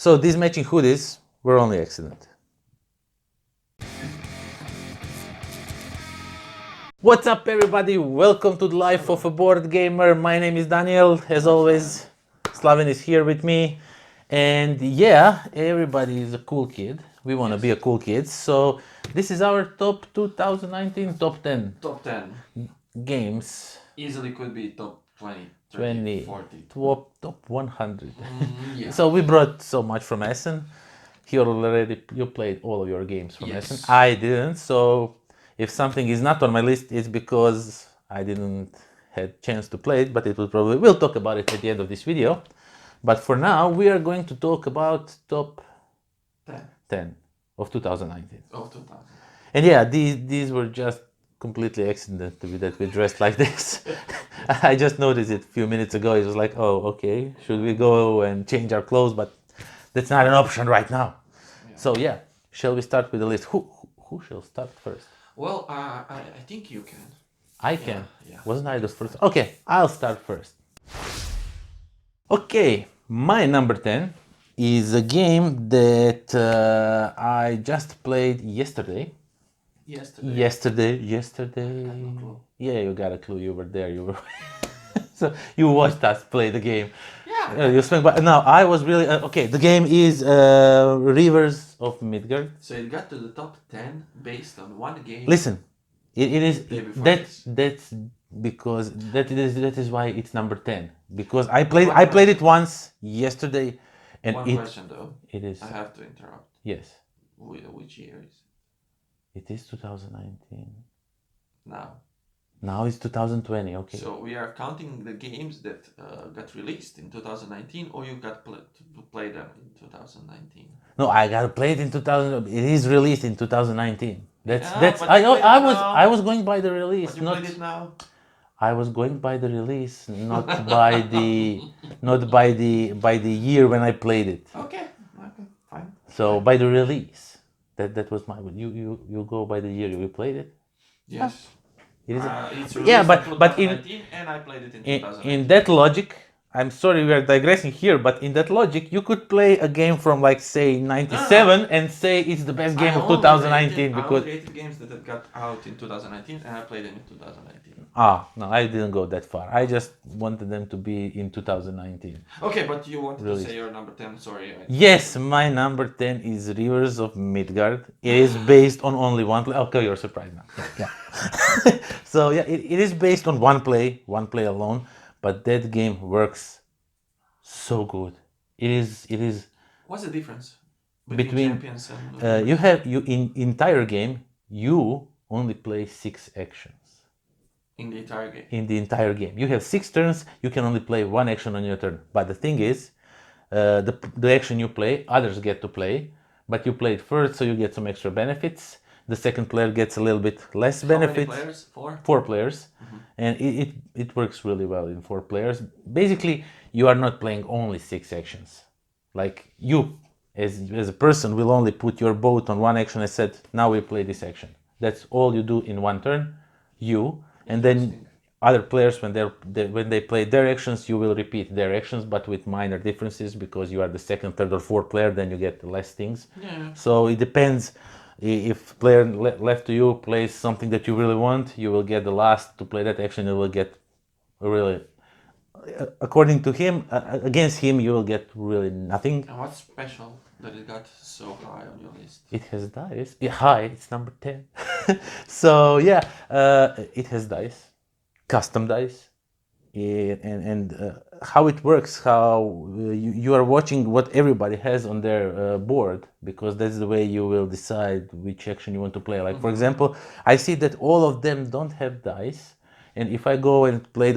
So these matching hoodies were only accident. What's up, everybody? Welcome to the Life of a Board Gamer. My name is Daniel. As always, Slaven is here with me. And yeah, everybody is a cool kid. We want to be a cool kid. So this is our top 2019, top 10 Top 10. games. Easily could be top 20, 30, 40. Top 100. Yeah. So we brought so much from Essen. You played all of your games from Yes. Essen. I didn't. So if something is not on my list, it's because I didn't had chance to play it. But we'll talk about it at the end of this video. But for now, we are going to talk about top 10 of 2019. Of 2000. And yeah, these were just completely accident to be that we dressed like this. I just noticed it a few minutes ago. It was like, oh, okay, should we go and change our clothes? But that's not an option right now. Yeah. So yeah, shall we start with the list? Who shall start first? Well, I think you can. I can. Yeah. Wasn't I the first? Okay, I'll start first. Okay, my number 10 is a game that I just played yesterday. Yesterday. Yeah, you got a clue. You were there. You were. So you watched us play the game. Yeah. You swing by. Now I was really okay. The game is Rivers of Midgard. So it got to the top 10 based on one game. Listen, it is that's because that is why it's number 10. Because I played it once yesterday, and one question though. It is. I have to interrupt. Yes. Which year is it? It is 2019. Now it's 2020. Okay. So we are counting the games that got released in 2019, or you got to play them in 2019. No, I got to play it in 2000. It is released in 2019. That's. I was going by the release. But you played it now. I was going by the release, not by the year when I played it. Okay, fine. So by the release. That was my. You go by the year you played it. Yes. It is. It's released in 2019, and I played it in 2019. In that logic, I'm sorry we are digressing here, but in that logic, you could play a game from like say 97 and say it's the best game of 2019 because I only rated games that got out in 2019, and I played them in 2019. No, I didn't go that far. I just wanted them to be in 2019. Okay, but you wanted to say your number 10. Sorry. Yes, my number 10 is Rivers of Midgard. It is based on only one play. Okay, you're surprised now. Yeah. So yeah, it is based on one play alone, but that game works so good. It is. What's the difference between champions and? In entire game you only play 6 actions. In the entire game? In the entire game. You have 6 turns, you can only play 1 action on your turn. But the thing is, the action you play, others get to play, but you play it first, so you get some extra benefits. The second player gets a little bit less benefits. How many players? 4? 4 players. Mm-hmm. And it works really well in 4 players. Basically, you are not playing only 6 actions. Like you, as a person, will only put your boat on 1 action and said, now we play this action. That's all you do in 1 turn. And then other players, when they play their actions, you will repeat their actions, but with minor differences because you are the second, third, or fourth player. Then you get less things. Yeah. So it depends. If player left to you plays something that you really want, you will get the last to play that action. You will get really, according to him, against him, you will get really nothing. And what's special that it got so high on your list? It has dice. High, it's number 10. So yeah, it has dice, custom dice, and how it works. How you are watching what everybody has on their board, because that's the way you will decide which action you want to play. Like for example, I see that all of them don't have dice, and if I go and play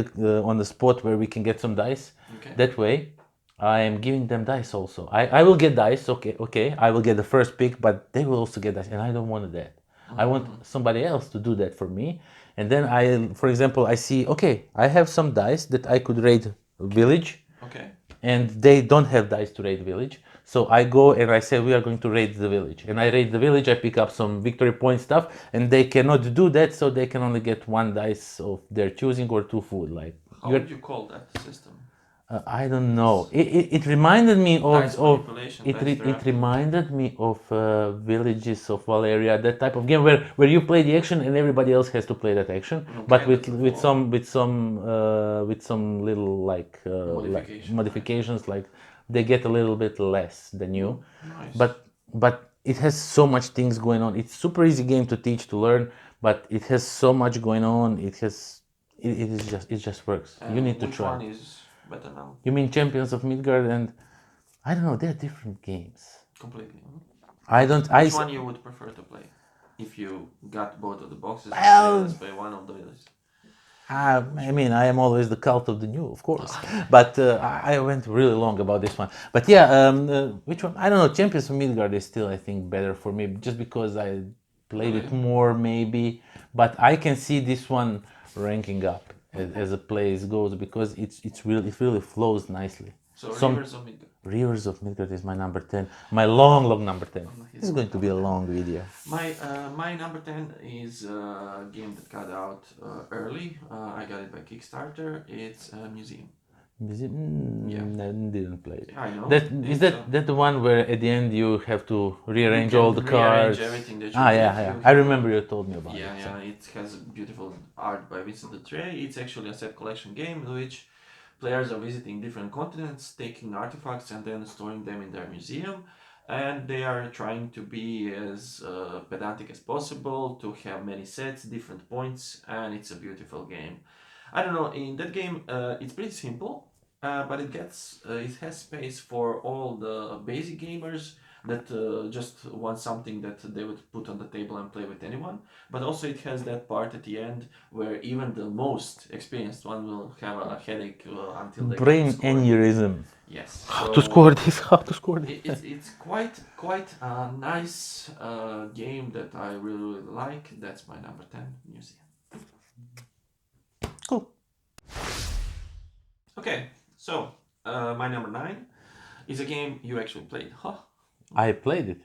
on the spot where we can get some dice, that way I am giving them dice also. I will get dice, okay, I will get the first pick, but they will also get dice, and I don't want that. I want somebody else to do that for me. And then for example, I see, okay, I have some dice that I could raid village. Okay. And they don't have dice to raid village. So I go and I say, we are going to raid the village. And I raid the village, I pick up some victory point stuff, and they cannot do that, so they can only get 1 dice of their choosing or 2 food. Like, how would you call that system? I don't know. It reminded me Dice of manipulation, it. dice It drafting. reminded me of Villages of Valeria, that type of game where you play the action and everybody else has to play that action, but Okay, that's cool. with some little like Modification, right? modifications, like they get a little bit less than you, Nice. but it has so much things going on. It's super easy game to teach, to learn, but it has so much going on. It is just, it just works. You need to Which try. one is better now? You mean Champions of Midgard? And I don't know, they're different games. Completely. Huh? I don't. Which one you would prefer to play? If you got both of the boxes and say, let's Well, play one of those. I mean, I am always the cult of the new, of course. But I went really long about this one. But yeah, which one? I don't know. Champions of Midgard is still, I think, better for me, just because I played it Really? more, maybe. But I can see this one ranking up as a place goes, because it really flows nicely. So Some Rivers of Midgard. Rivers of Midgard is my number 10. My long number 10. His This is going to be a number 10. long video. My number 10 is a game that got out early. I got it by Kickstarter. It's a museum. Yeah. I didn't play it. I know. That is It's, that the one where at the end you have to rearrange you all can the cards? rearrange everything that you Ah, need. yeah, yeah. You I have remember you told me about Yeah, it. So. yeah, it has beautiful art by Vincent Dutray. It's actually a set collection game in which players are visiting different continents, taking artifacts and then storing them in their museum. And they are trying to be as pedantic as possible, to have many sets, different points, and it's a beautiful game. I don't know, in that game, it's pretty simple, but it has space for all the basic gamers that just want something that they would put on the table and play with anyone. But also it has that part at the end where even the most experienced one will have a headache until they Brain can score. aneurysm. Yes. How to score this? How to score this? It's quite a nice game that I really like. That's my number 10, museum. Cool. Okay, so my number 9 is a game you actually played. Huh? I played it.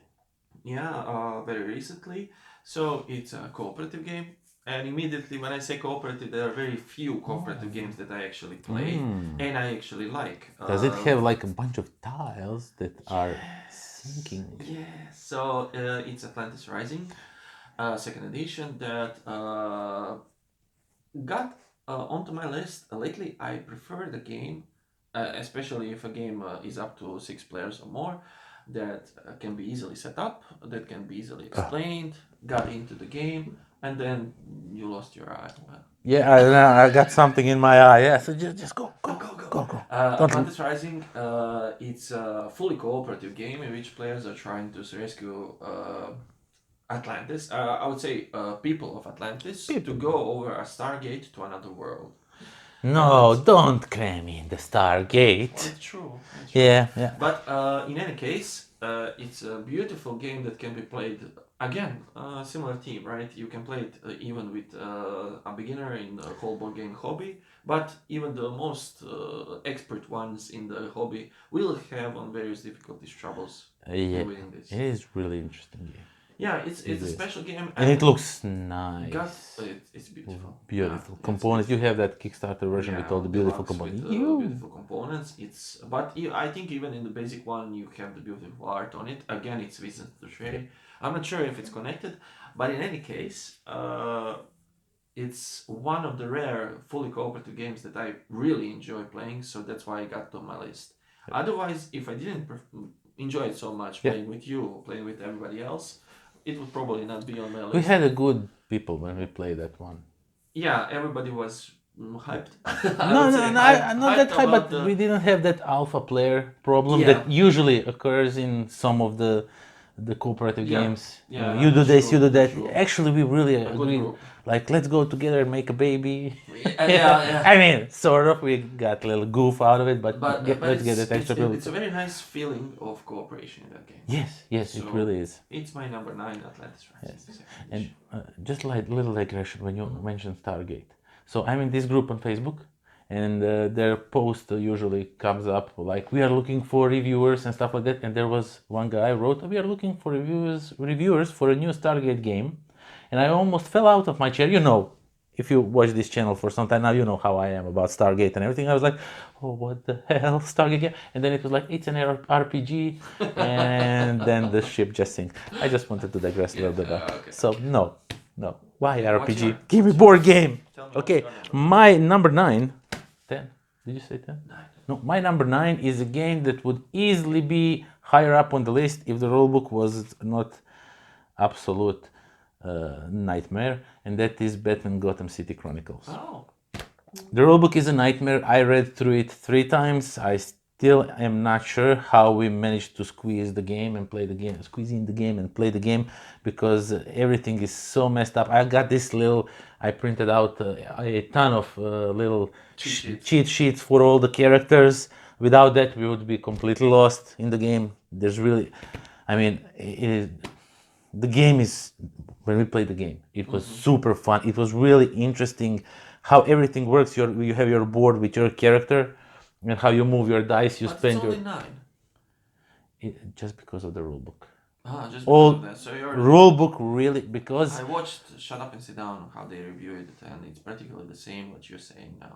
Yeah, very recently. So it's a cooperative game. And immediately when I say cooperative, there are very few cooperative games that I actually play and I actually like. Does it have like a bunch of tiles that are sinking? Yeah, so it's Atlantis Rising, second edition that got onto my list lately. I prefer the game, especially if a game is up to 6 players or more, that can be easily set up, that can be easily explained, got into the game, and then you lost your eye. Yeah, I got something in my eye. Yeah, so just go. Atlantis Rising, it's a fully cooperative game in which players are trying to rescue Atlantis. I would say people of Atlantis to go over a Stargate to another world. No, don't cram in the Stargate. It's true. Yeah. But in any case, it's a beautiful game that can be played again. Similar theme, right? You can play it even with a beginner in the whole board game hobby, but even the most expert ones in the hobby will have on various difficulties troubles Yeah, winning this. it is really interesting game. Yeah, it's a special game, and it looks nice. It's beautiful. Beautiful Yeah, components. You have that Kickstarter version with all the beautiful components. Beautiful components. I think even in the basic one you have the beautiful art on it. Again, it's Vincent Dutray. I'm not sure if it's connected, but in any case, it's one of the rare fully cooperative games that I really enjoy playing. So that's why I got to my list. Otherwise, if I didn't enjoy it so much playing with you, playing with everybody else, it would probably not be on my list. We had a good people when we played that one. Yeah, everybody was hyped. No, not that hype, but we didn't have that alpha player problem that usually occurs in some of the cooperative games. Yeah, you do this, you do that. true. Actually, we really agreed. Like, let's go together and make a baby. Yeah. I mean, sort of. We got a little goof out of it, but let's get that extra people. It's a very nice feeling of cooperation in that game. Yes, so it really is. It's my number 9, Atlantis Rising. Yes. And just like little digression when you mentioned Stargate. So I'm in this group on Facebook, and their post usually comes up like, we are looking for reviewers and stuff like that. And there was one guy wrote, we are looking for reviewers for a new Stargate game. And I almost fell out of my chair. if you watch this channel for some time now, you know how I am about Stargate and everything. I was like, oh, what the hell, Stargate game? And then it was like, it's an RPG, and then the ship just sinks. I just wanted to digress a little bit. Okay. So no. Why Okay, what's RPG? your- Give me what's board game. Tell me Okay, what's your number? my number 9, 10. Did you say 10? 9. No, my number 9 is a game that would easily be higher up on the list if the rulebook was not absolute nightmare, and that is Batman Gotham City Chronicles. Oh. The rulebook is a nightmare. I read through it 3 times. I still am not sure how we managed to squeeze the game and play the game, squeeze in the game and play the game, because everything is so messed up. I got this little, I printed out a ton of little cheat sheets for all the characters. Without that, we would be completely lost in the game. There's really, I mean, it is, the game is, when we played the game, it was super fun. It was really interesting how everything works. You have your board with your character, and how you move your dice. You But spend it's your only 9. just because of the rulebook. Just All because of that. So you're... rulebook really, because I watched Shut Up and Sit Down, how they review it, and it's practically the same what you're saying now.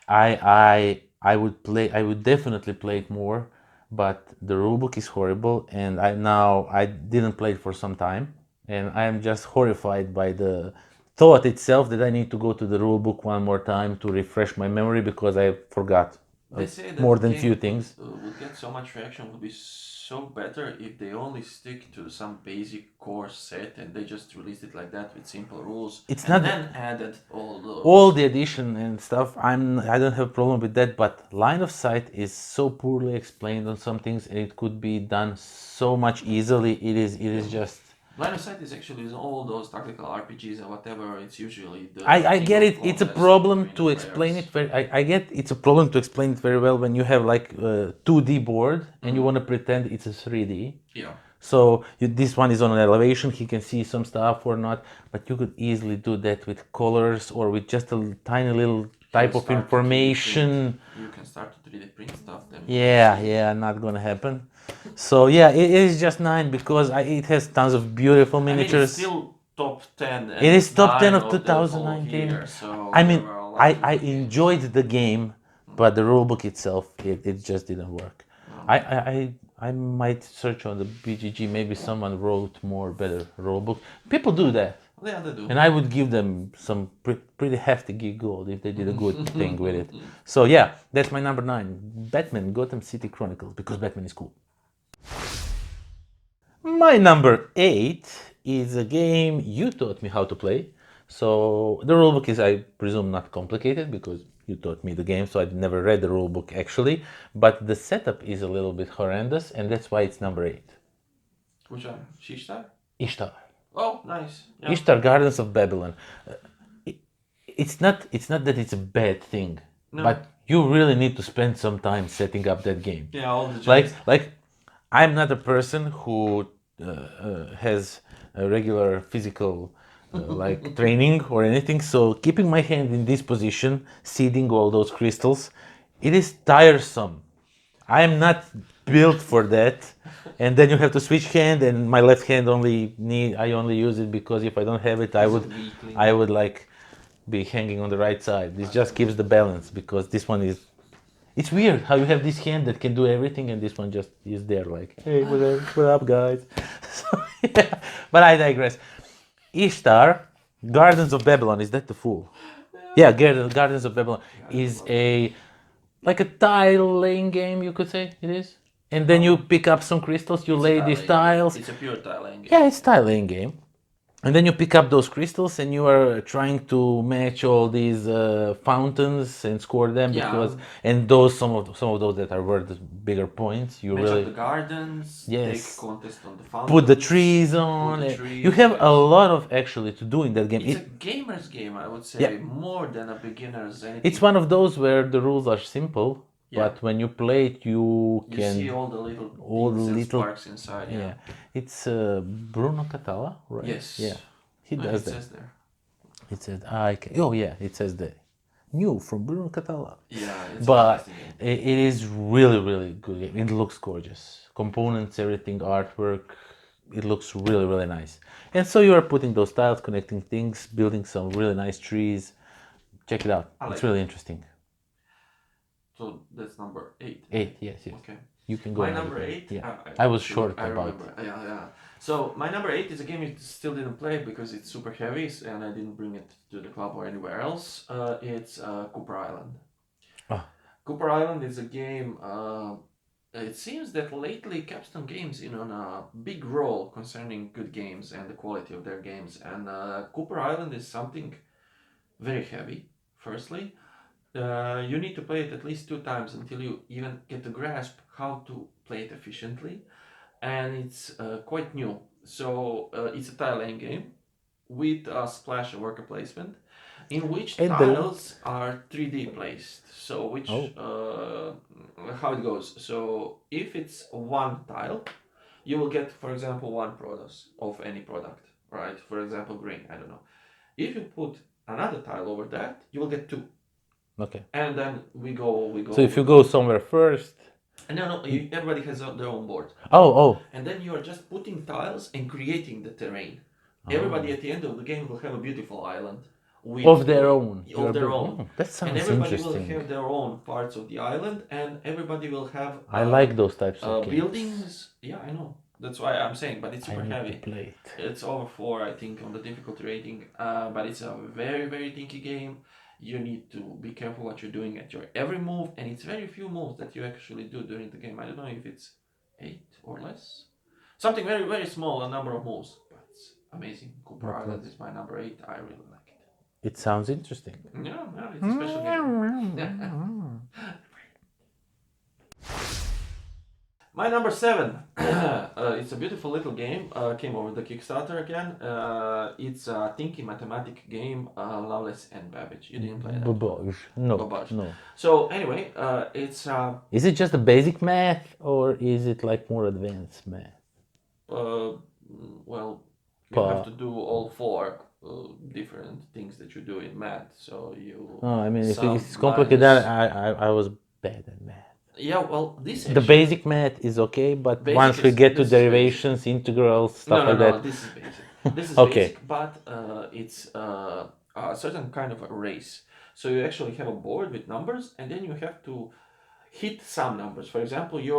I would definitely play it more, but the rulebook is horrible, and I didn't play it for some time, and I am just horrified by the thought itself that I need to go to the rulebook one more time to refresh my memory, because I forgot They say that more the than game few things. would get so much reaction, would be so better if they only stick to some basic core set and they just released it like that with simple rules. It's and not then added all those. all the addition and stuff. I don't have a problem with that, but line of sight is so poorly explained on some things, and it could be done so much easily. It is just. Line of sight is actually in all those tactical RPGs and whatever. It's usually the. I get it. It's a problem between to the explain players. it very. I get it's a problem to explain it very well when you have like a 2D board and you want to pretend it's a 3D. Yeah. So this one is on an elevation. He can see some stuff or not, but you could easily do that with colors or with just a tiny little type of Start to 3D information. print. You can start to 3D print stuff. Then Yeah, not gonna happen. So yeah, it is just 9 because it has tons of beautiful I mean, it's miniatures. still top 10. And It is top 10 9 of the whole 2019. year, so I there mean, were a lot of I good games. enjoyed the game, but the rulebook itself, it just didn't work. I might search on the BGG. Maybe someone wrote more better rulebook. People do that, Yeah, they do. and I would give them some pretty hefty gig gold if they did a good thing with it. So yeah, that's my number 9, Batman Gotham City Chronicles, because Batman is cool. My number 8 is a game you taught me how to play. So the rulebook is, I presume, not complicated because you taught me the game, so I've never read the rulebook actually. But the setup is a little bit horrendous, and that's why it's number 8. Which one? Shishtar? Ishtar. Oh, nice. Yeah. Ishtar Gardens of Babylon. It's not that it's a bad thing, No. but you really need to spend some time setting up that game. Yeah, all the Like I'm not a person who has a regular physical like training or anything, so keeping my hand in this position, seeding all those crystals, it is tiresome. I am not built for that. And then you have to switch hand, and my left hand I only use it because if I don't have it, I would like be hanging on the right side. This just keeps the balance, because this one is. It's weird how you have this hand that can do everything, and this one just is there like, hey, what up, guys? So, yeah. But I digress. Ishtar, Gardens of Babylon, is that the fool? Yeah, Gardens of Babylon is like a tile laying game, you could say it is. And then you pick up some crystals, you lay these tiles. It's a pure tile laying game. Yeah, it's tile laying game. And then you pick up those crystals and you are trying to match all these fountains and score them, Yeah. because and those some of those that are worth bigger points. You Match really up the gardens, Yes. take contest on the fountains. put the trees on. the trees, You have a yes. lot of actually to do in that game. It's a gamer's game, I would say, Yeah. more than a beginner's anything. It's one of those where the rules are simple, Yeah. but when you play it, you You can. see all the little all things the and little- sparks inside. Yeah. Yeah, it's Bruno Catala, right? Yes. Yeah, he No, does it that. says there. It says oh yeah, it says that. New from Bruno Catala. Yeah, it's But fantastic game. it is really good game. It looks gorgeous. Components, everything, artwork. it looks really, really nice. And so you are putting those tiles, connecting things, building some really nice trees. Check it out. I It's like really it. interesting. So that's number 8. 8, yes, yes. Okay. You can go My now. number 8. Yeah. I was Actually, short I about. remember. Yeah, yeah. So my number 8 is a game you still didn't play because it's super heavy, and I didn't bring it to the club or anywhere else. It's Cooper Island. Oh. Cooper Island is a game. It seems that lately Capstone Games in on a big role concerning good games and the quality of their games. And Cooper Island is something very heavy. Firstly, you need to play it at least 2 times until you even get to grasp how to play it efficiently, and it's quite new. So it's a tile laying game with a splash of worker placement, in which And tiles are 3D placed. So which Oh. how it goes. So if it's one tile, you will get, for example, one produce of any product, right? For example, green. I don't know. If you put another tile over that, you will get two. Okay. And then we go. So if you go somewhere first. No, everybody has their own board. Oh. And then you are just putting tiles and creating the terrain. Everybody at the end of the game will have a beautiful island. Of their own. Of their own. Oh, that And sounds everybody interesting. will have their own parts of the island, and everybody will have. I like those types of games. Buildings. Yeah, I know. That's why I'm saying, but it's super I need heavy. to play it. It's over 4, I think, on the difficulty rating. But it's a very, very tinky game. You need to be careful what you're doing at your every move, and it's very few moves that you actually do during the game. I don't know if it's 8 or less. Something very, very small, a number of moves, but it's amazing. Cooper Island is my number 8. I really like it. It sounds interesting. Yeah, it's a special game. My number 7. It's a beautiful little game. Came over the Kickstarter again. It's a thinky mathematic game, Loveless and Babbage. You didn't play that? Babbage. No. Babbage. No. So anyway, it's. Is it just a basic math, or is it like more advanced math? Well, you have to do all 4 different things that you do in math. So you. Oh, I mean, if sum, it's complicated, minus- I was bad at math. Yeah, well, this The basic math is okay, but once we get to derivations, integrals, stuff like that. No, this is basic. This is Okay. basic, but it's a certain kind of a race. So you actually have a board with numbers, and then you have to hit some numbers. For example, you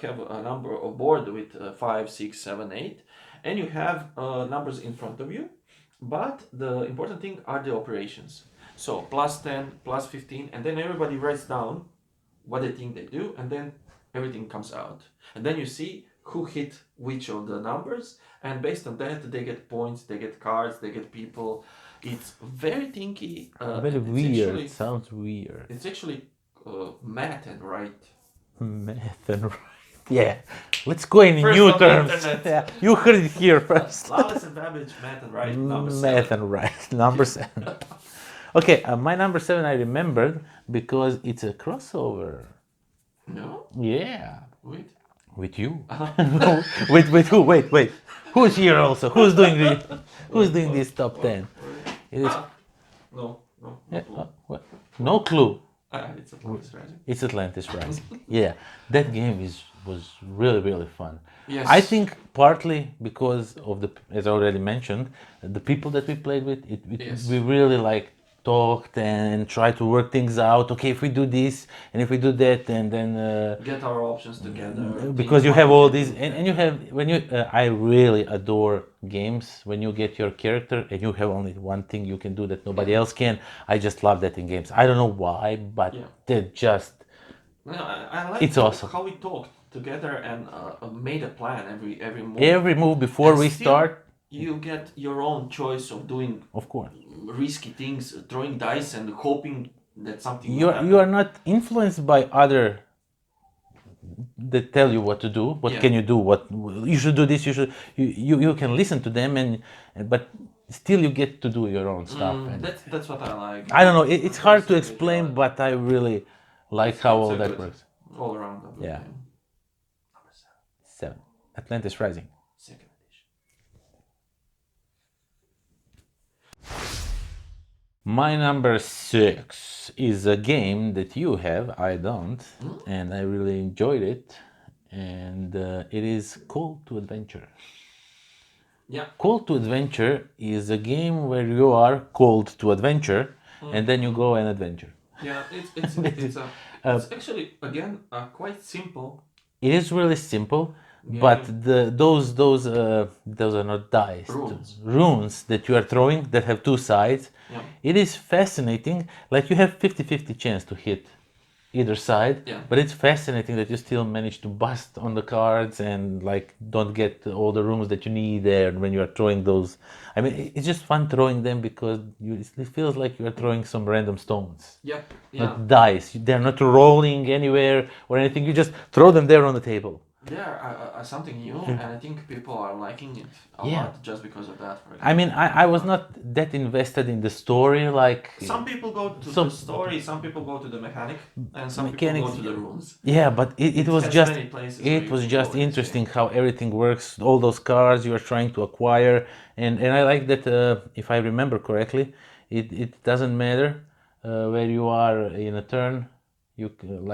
have a number of board with 5, 6, 7, 8, and you have numbers in front of you. But the important thing are the operations. So plus 10, plus 15, and then everybody writes down what they think they do, and then everything comes out. And then you see who hit which of the numbers, and based on that, they get points, they get cards, they get people. It's very tinky. Very weird. Sounds weird. It's actually math and right. Math and right. Yeah. Let's go in First new on the terms. internet. Yeah. You heard it here first. Loveless and Babbage, math and right. Number 7. Math and right. Number 7. Okay, my number 7 I remembered because it's a crossover. No? Yeah. Wait. With you. with who? Wait. Who's here also? Who's doing this top 10? It is. No. Yeah, what? No clue. It's Atlantis Rising. It's Atlantis Rising. Yeah, that game was really, really fun. Yes. I think partly because of as I already mentioned, the people that we played with, Yes. we really like talked and tried to work things out. Okay, if we do this and if we do that, and then get our options together. because you have all these, and you have I really adore games when you get your character and you have only one thing you can do that nobody else can. I just love that in games. I don't know why, but they're just. No, I like It's awesome. how we talked together and made a plan every move. Every move before And we still, start, you get your own choice of doing of course. risky things, throwing dice and hoping that something. You are not influenced by other that tell you what to do. What can you do? What you should do this. You can listen to them but still you get to do your own stuff. And That's what I like. I don't know. It's hard to explain, but I really like how all that works. All around. Yeah. Game. Number 7. Atlantis Rising. Second edition. My number 6 is a game that you have, I don't, and I really enjoyed it, and it is Call to Adventure. Yeah. Call to Adventure is a game where you are called to adventure, and then you go and adventure. Yeah, Uh, it's actually again quite simple it is really simple, but game. those are not dice, Rules. runes that you are throwing that have two sides. Yeah. It is fascinating. Like you have 50-50 chance to hit either side, Yeah. but it's fascinating that you still manage to bust on the cards and like don't get all the rooms that you need there when you are throwing those. I mean, it's just fun throwing them because it feels like you are throwing some random stones, Yeah. Yeah. not dice. They're not rolling anywhere or anything. You just throw them there on the table. They're something new, and I think people are liking it a Yeah. lot just because of that. For I example, mean, I was not that invested in the story. Like some people go to some the story, some people go to the mechanic, and some people mechanics. go to the runes. Yeah, but it was has just many places where you can go in this interesting game. how everything works. All those cars you are trying to acquire, and I like that. If I remember correctly, it doesn't matter where you are in a turn.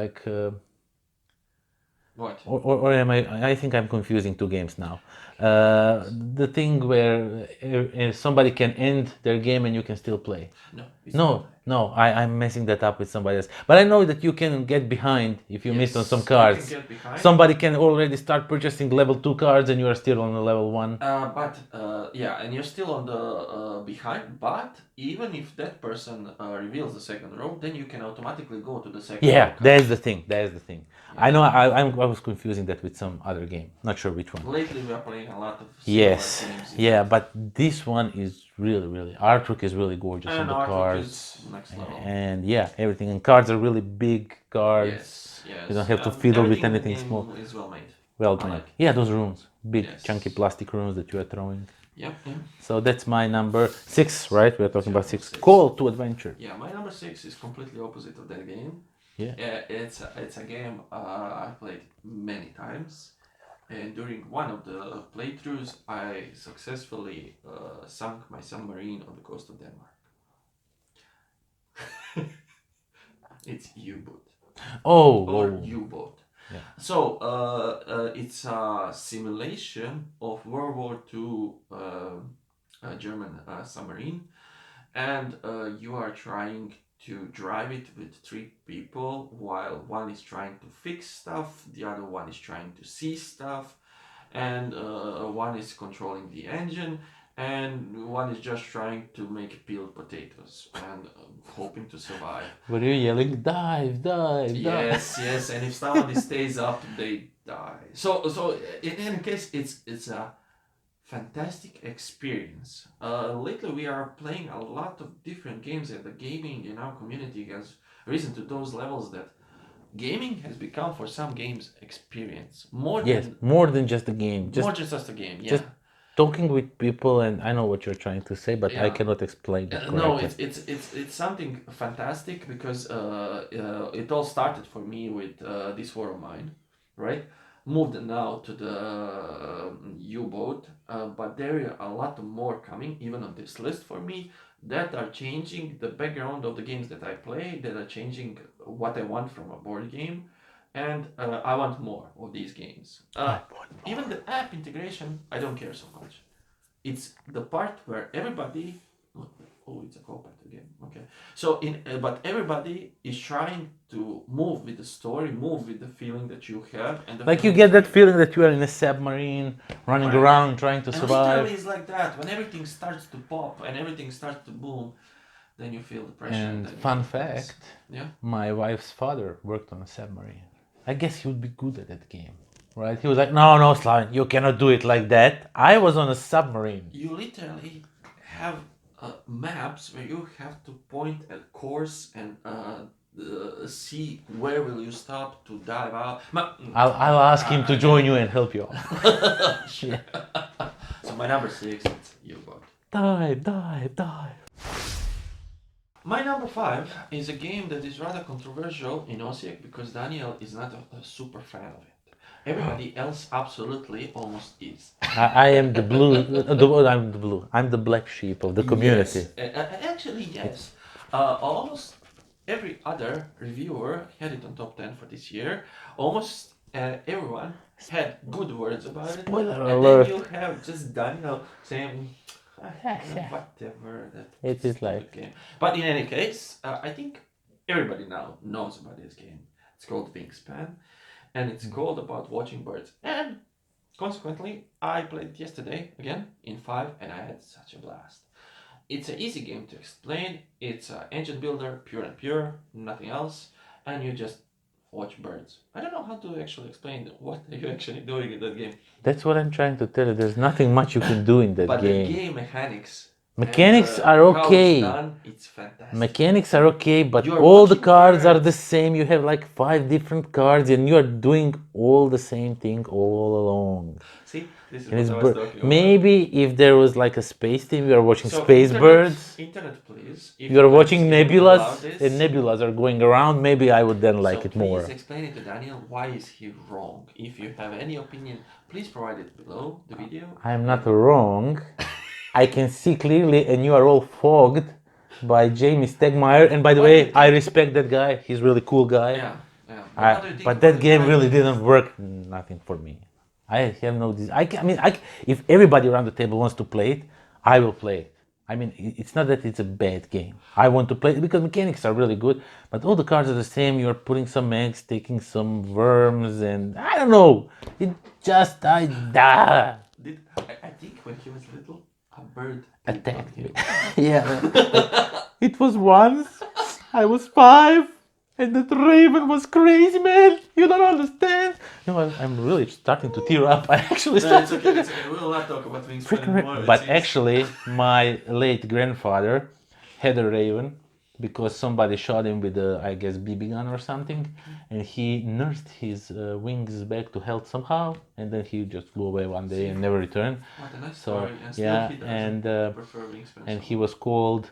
Like. What? Or am I? I think I'm confusing two games now. The thing where somebody can end their game and you can still play. No, it's not No, like. no, I'm messing that up with somebody else. But I know that you can get behind if you missed on some Yes, you can cards. get behind. Somebody can already start purchasing level 2 cards and you are still on the level 1. But yeah, and you're still on the behind. But even if that person reveals the second row, then you can automatically go to the second row Yeah, card. that's the thing. That's the thing. I know Yeah. I was confusing that with some other game. Not sure which one. Lately, we are playing a lot of similar Yes, games. yeah, but this one is really artwork is really gorgeous on And the artwork cards, is next level. and yeah, everything. And cards are really big cards. Yes, yes. You don't have to fiddle with Everything in the anything game small. is well made. Well I made. like it. Yeah, those runes, big Yes. chunky plastic runes that you are throwing. Yep, yeah. So that's my number 6, right? We're talking about Number 6. six. Call to Adventure. Yeah, my number 6 is completely opposite of that game. Yeah. It's a game I've played many times, and during one of the playthroughs, I successfully sunk my submarine on the coast of Denmark. It's U-boat. Oh, Or whoa. U-boat. Yeah. So it's a simulation of World War II German submarine, and you are trying to drive it with 3 people, while one is trying to fix stuff, the other one is trying to see stuff, and one is controlling the engine, and one is just trying to make peeled potatoes and hoping to survive. Were you yelling, dive, dive, dive? Yes, and if somebody stays up, they die. So in any case, it's a fantastic experience. Lately, we are playing a lot of different games, and the gaming in our community has risen to those levels that gaming has become for some games experience more than just a game. more just a game. Yeah. just talking with people, and I know what you're trying to say, but I Yeah. cannot explain it correctly. No, it's something fantastic because it all started for me with this war of mine, right? Moved now to the U-boat, but there are a lot more coming, even on this list for me, that are changing the background of the games that I play, that are changing what I want from a board game, and I want more of these games. Even the app integration, I don't care so much. It's the part where everybody. Oh, it's a co-part again. Okay. So but everybody is trying to move with the story, move with the feeling that you have, and the Like you feeling get that is- feeling that you are in a submarine, running Right. around trying to And literally, survive. it's like that. When everything starts to pop and everything starts to boom, then you feel the pressure. And then you fun feel tense. fact, Yeah. my wife's father worked on a submarine. I guess he would be good at that game, right? He was like, no, Slaven, you cannot do it like that. I was on a submarine. You literally have maps where you have to point at course and see where will you stop to dive out. I'll ask him to join you and help you out. Sure. So my number 6, it's U-boat. Dive, dive, dive. My number 5 is a game that is rather controversial in OSIEC because Daniel is not a super fan of it. Everybody else absolutely almost is. I am the blue. I'm the blue. I'm the black sheep of the community. Yes. Actually, yes. Almost every other reviewer had it on top 10 for this year. Almost everyone had good words about it, Spoiler and alert. then you have just Daniel saying, Yeah. whatever, that It is stupid like game. But in any case, I think everybody now knows about this game. It's called Wingspan, and it's called about watching birds. And consequently, I played it yesterday again in 5, and I had such a blast. It's an easy game to explain. It's an engine builder, pure and pure, nothing else, and you just watch birds. I don't know how to actually explain what are you actually doing in that game. that's what I'm trying to tell you. There's nothing much you can do in that But the game. game mechanics Mechanics and are how it's okay. done, it's fantastic. Mechanics are okay, but You are all the watching cards are the birds. same. You have like 5 different cards, and you are doing all the same thing all along. See, this is And what it's I was talking about. maybe if there was like a space team, you are watching So space birds. internet, please. If You are like watching this game, allow nebulas, this. and nebulas are going around. Maybe I would then like So it please more. explain it to Daniel. Why is he wrong? If you have any opinion, please provide it below the video. I am not wrong. I can see clearly, and you are all fogged by Jamie Stegmaier. And by the What do you way, I think? respect that guy. He's a really cool guy. Yeah, yeah. But what do you think But about that the game guy really who is- didn't work. Nothing for me. I have no. If everybody around the table wants to play it, I will play it. I mean, it's not that it's a bad game. I want to play it because mechanics are really good, but all the cards are the same. You're putting some eggs, taking some worms, and I don't know. It just I die. I think when he was little, a bird Attacked me. him. Yeah. It was once. I was 5. And that raven was crazy, man. You don't understand. No, I'm really starting to tear up. I actually No, started. it's okay. It's okay. We will not talk about Wingspan anymore. But It's- actually, my late grandfather had a raven because somebody shot him with a, I guess, BB gun or something, and he nursed his wings back to health somehow, and then he just flew away one day and never returned. What a nice So story. And still yeah, he doesn't and prefer Wingspan. and so he was called.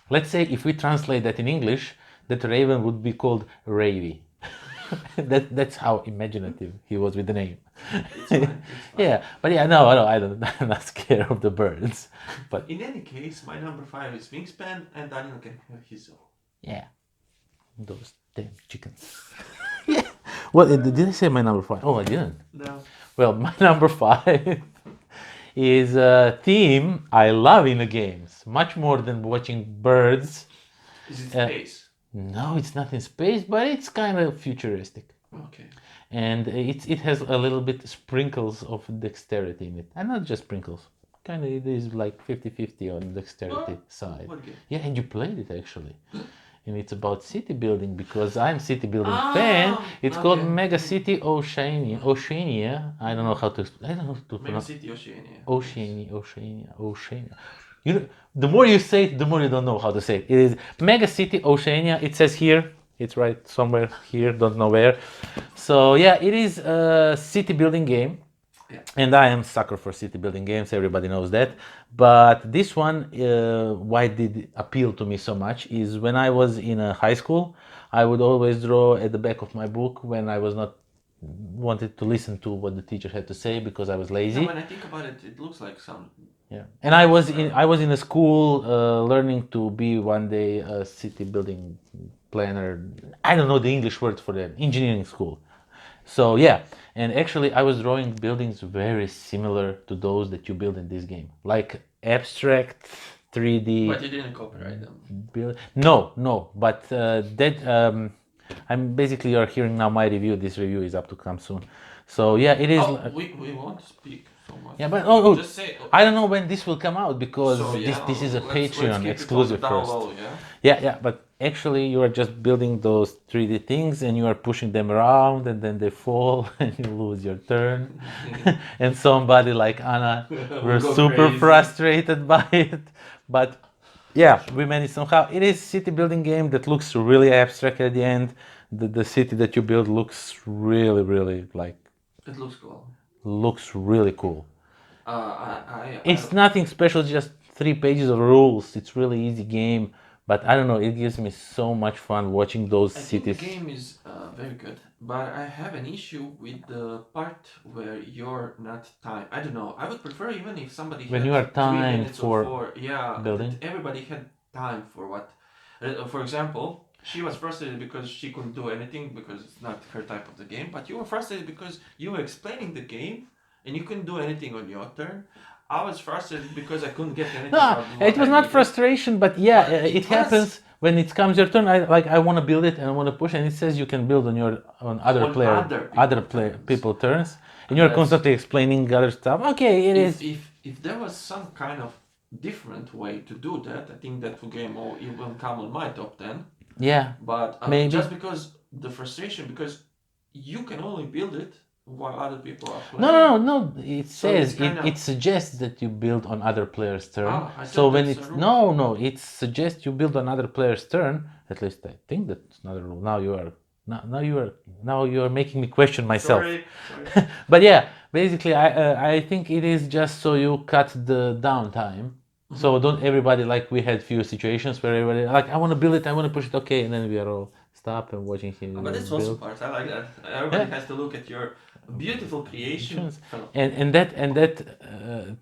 Let's say if we translate that in English, that raven would be called Ravy. That's how imaginative he was with the name. It's fine. It's fine. Yeah, but yeah, no, I don't. I'm not scared of the birds. But In any case, my number 5 is Wingspan, and Daniel can have his own. yeah, those damn chickens. Yeah. Well, did I say my number 5? Oh, I didn't. No. Well, my number 5 is a theme I love in the games, much more than watching birds. Is it Uh, space? No, it's not in space, but it's kind of futuristic. Okay. And it has a little bit sprinkles of dexterity in it. And not just sprinkles. Kind of it is like 50-50 on dexterity Oh, side. what game? Yeah, and you played it actually. And it's about city building because I'm city building Ah, fan. It's called okay. Mega City Oceania. Oceania. I don't know how to. I don't know how to Mega pronounce. City Oceania. Oceania. You know, the more you say it, the more you don't know how to say it. It is Mega City Oceania. It says here. It's right somewhere here. Don't know where. So yeah, it is a city building game. Yeah. And I am sucker for city building games. Everybody knows that. But this one, why did it appeal to me so much is when I was in high school, I would always draw at the back of my book when I was not wanted to listen to what the teacher had to say because I was lazy. Yeah, when I think about it, it looks like some. Yeah, and I was in a school learning to be one day a city building planner. I don't know the English word for that. Engineering school. So yeah, and actually I was drawing buildings very similar to those that you build in this game, like abstract 3D. But you didn't copyright them. Build. No, but I'm basically you're hearing now my review. This review is up to come soon. So yeah, it is. Oh, we won't speak so much. Yeah, but Just say. I don't know when this will come out because So, yeah, this is a let's Patreon keep it exclusive on the down first. low, yeah? Yeah, but actually you are just building those 3D things and you are pushing them around and then they fall and you lose your turn. And somebody like Anna were go super crazy. frustrated by it. But yeah, we managed somehow. It is a city building game that looks really abstract at the end. The city that you build looks really like It looks cool. looks really cool. I It's nothing special, just 3 pages of rules. It's really easy game, but I don't know, it gives me so much fun watching those think cities. the game is very good, but I have an issue with the part where you're not timed. I don't know. I would prefer even if somebody When had you are 3 timed minutes for or 4. Yeah, building. that everybody had time for what. For example, She was frustrated because she couldn't do anything because it's not her type of the game. But you were frustrated because you were explaining the game and you couldn't do anything on your turn. I was frustrated because I couldn't get anything No, out of what it was I not needed. frustration, but yeah, But it it was. happens when it comes your turn. I want to build it and I want to push, and it says you can build on other On other turns. people turns, and And you're that's- constantly explaining other stuff. Okay, it is. If there was some kind of different way to do that, I think that game will even come on my top 10. Yeah, But maybe. just because the frustration, because you can only build it while other people are playing. No. It So says it's kinda- it suggests that you build on other player's turn. I So thought when that's it's a rule. no, it suggests you build on other player's turn. At least I think that's not a rule. Now you are making me question myself. Sorry. But yeah, basically, I think it is just so you cut the downtime. So don't everybody, like we had few situations where everybody like, I want to build it, I want to push it, okay, and then we are all stop and watching him But that's build. also part. I like that. Everybody has to look at your beautiful creation. And that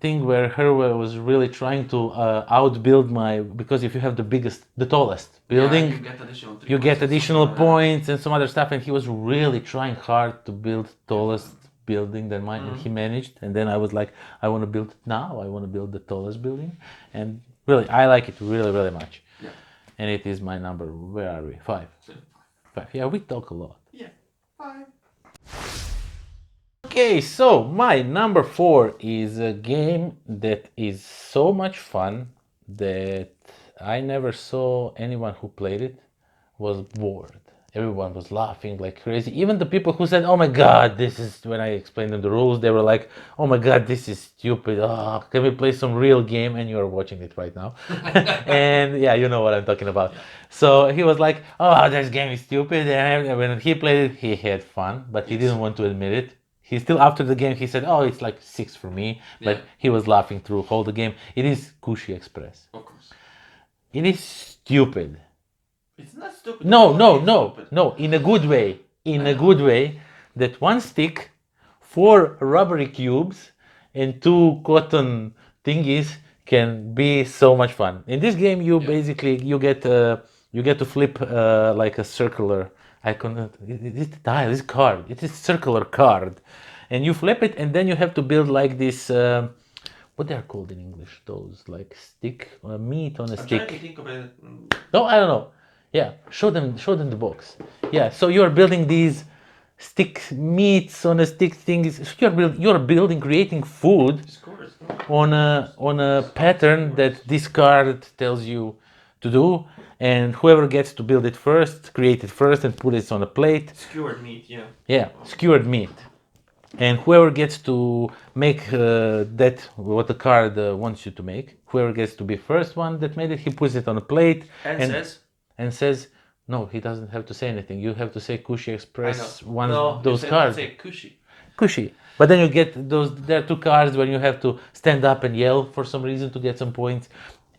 thing where Herwe was really trying to outbuild my, because if you have the tallest building, you get additional points and some other stuff, and he was really trying hard to build tallest building than mine, and he managed. And then I was like, I want to build it now. I want to build the tallest building, and really, I like it really, really much. Yeah. And it is my number. Where are we? 5. 5. Yeah, we talk a lot. Yeah, 5. Okay, so my number 4 is a game that is so much fun that I never saw anyone who played it was bored. Everyone was laughing like crazy. Even the people who said, "Oh my God, this is," when I explained them the rules, they were like, "Oh my God, this is stupid. Oh, can we play some real game?" And you are watching it right now. And yeah, you know what I'm talking about. So he was like, "Oh, this game is stupid." And when he played it, he had fun, but he didn't want to admit it. He still, after the game, he said, "Oh, it's like 6 for me," but he was laughing through whole the game. It is Kushi Express. Of course. It is stupid. It's not stupid. No, in a good way. In a good way, that one stick, 4 rubbery cubes, and 2 cotton thingies can be so much fun. In this game, you basically you get to flip like a circular icon. This tile, this card. It is circular card, and you flip it, and then you have to build like this. What they are called in English? Those like stick meat on a stick. I'm trying to think of it. No, I don't know. Yeah, show them the box. Yeah, so you are building these stick meats on a stick things. You're building, creating food on a pattern that this card tells you to do, and whoever gets to build it first, create it first, and put it on a plate. Skewered meat, yeah. Yeah, skewered meat. And whoever gets to make that, what the card wants you to make, whoever gets to be first one that made it, he puts it on a plate and says, no, he doesn't have to say anything. You have to say Kushi Express those cards. Say Kushi. Kushi. But then you get those. There are 2 cards where you have to stand up and yell for some reason to get some points.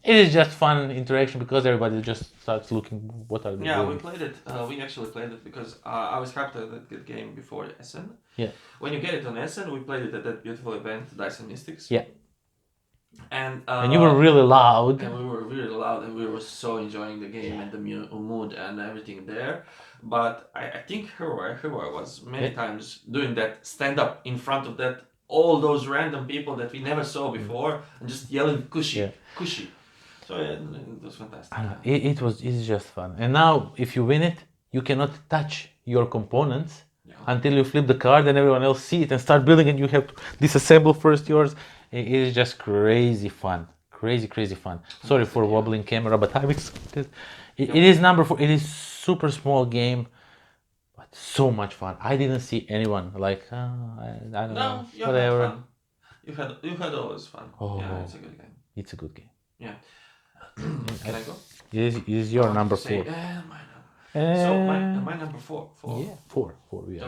It is just fun interaction because everybody just starts looking what are they doing. Yeah, we played it. We actually played it because I was happy to get game before Essen. Yeah. When you get it on Essen, we played it at that beautiful event, Dice and Mystics. Yeah. And you were really loud. And we were really loud, and we were so enjoying the game and the mood and everything there. But I think Herwa was many times doing that stand up in front of that all those random people that we never saw before and just yelling Kushi, Kushi. So it was fantastic. It's just fun. And now if you win it, you cannot touch your components until you flip the card and everyone else see it and start building, and you have to disassemble first yours. It is just crazy fun. Crazy fun. Sorry for wobbling camera, but I'm excited. It is number 4. It is super small game, but so much fun. I didn't see anyone like, I don't know, whatever. Had fun. You had always fun. Oh, yeah, it's a good game. It's a good game. Yeah. Can I go? It is your number 4. So my number 4. Yeah, 4.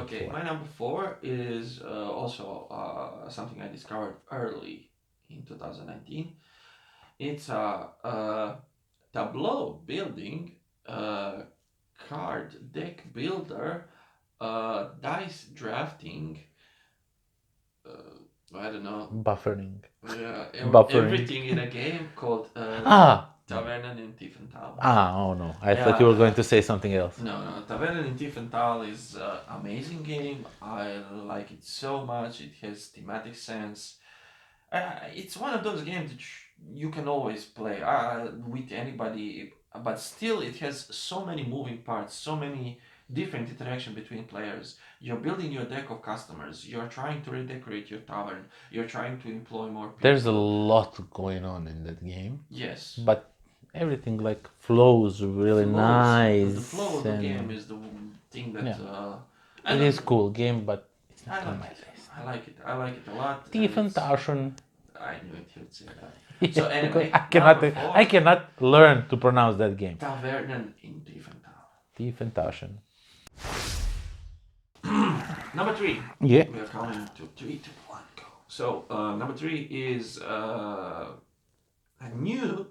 Okay, 4. My number 4 is also something I discovered early in 2019. It's a tableau building, card deck builder, dice drafting. I don't know. Buffering. Yeah, everything in a game called. Tavernen in Tiefenthal. Oh no, I thought you were going to say something else. No, Tavernen in Tiefenthal is an amazing game. I like it so much. It has thematic sense. It's one of those games that you can always play with anybody, but still it has so many moving parts, so many different interaction between players. You're building your deck of customers. You're trying to redecorate your tavern. You're trying to employ more people. There's a lot going on in that game. Yes. But everything like flows really nice. The flow of the game is the thing that. It is cool game, but it's not on my list. I like it. I like it a lot. Tiefenthal. I knew it. You'd say that. So anyway, I cannot learn to pronounce that game. Tavernen in Tiefenthal. Tiefenthal. Number 3. Yeah. We are counting to 3, 2, 1, go. So number 3 is a new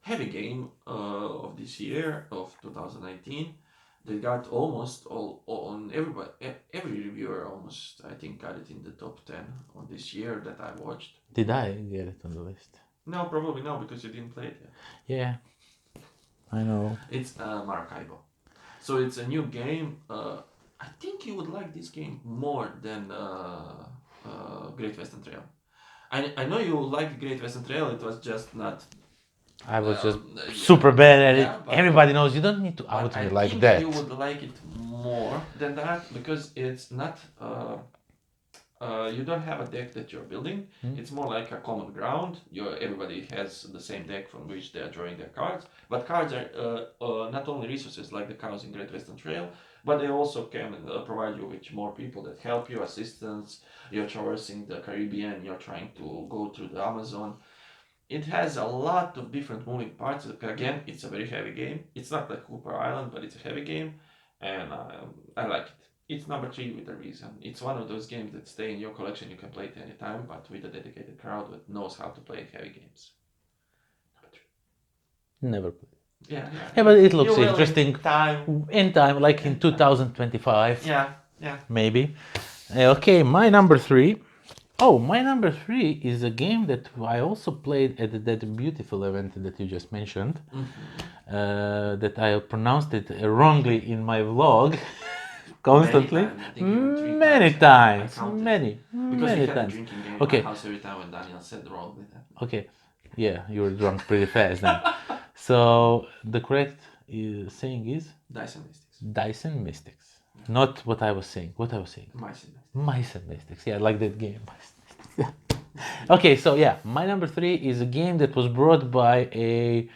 heavy game of this year, of 2019. They got almost all on every reviewer almost, I think, got it in the top 10 on this year that I watched. Did I get it on the list? No, probably no, because you didn't play it yet. Yeah, I know. It's Maracaibo. So it's a new game. I think you would like this game more than Great Western Trail. I know you like Great Western Trail. It was just not. I was just super bad at it. Yeah, Everybody knows you don't need to out me like that. I think you would like it more than that because it's not. You don't have a deck that you're building. It's more like a common ground. Everybody has the same deck from which they are drawing their cards. But cards are not only resources like the cows in Great Western Trail, but they also can provide you with more people that help you, assistance. You're traversing the Caribbean. You're trying to go through the Amazon. It has a lot of different moving parts. Again, it's a very heavy game. It's not like Cooper Island, but it's a heavy game, and I like it. It's number 3 with a reason. It's one of those games that stay in your collection. You can play it anytime, but with a dedicated crowd that knows how to play heavy games. Number 3. Never played. Yeah, but it looks interesting. In time, like in 2025. Yeah. Maybe. Okay, my number 3. Oh, my number 3 is a game that I also played at that beautiful event that you just mentioned. That I pronounced it wrongly in my vlog constantly. Many times. Many times. Okay. House every time when Daniel said wrong with that. Okay. Yeah, you were drunk pretty fast then. So the correct saying is Dice and Mystics. Not what I was saying. Mice and Mystics. Yeah, I like that game. Okay, so yeah, my number 3 is a game that was brought by a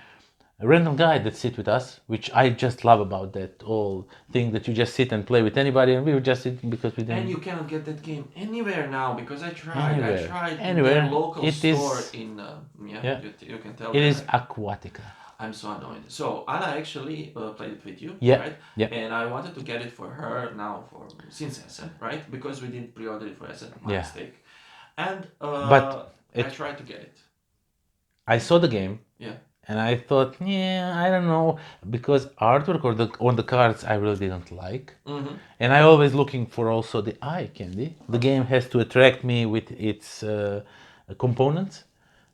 random guy that sit with us, which I just love about that whole thing that you just sit and play with anybody, and we were just sitting because we didn't. And you cannot get that game anywhere now because I tried. Anywhere. I tried Anywhere. in their local store in. You can tell. It is Aquatica. I'm so annoyed. So Anna actually played it with you, right? Yeah. And I wanted to get it for her now since Essen, right? Because we didn't pre-order it for Essen, my mistake. And but I tried to get it. I saw the game. Yeah. And I thought, I don't know, because artwork on the cards I really didn't like. And I always looking for also the eye candy. The game has to attract me with its components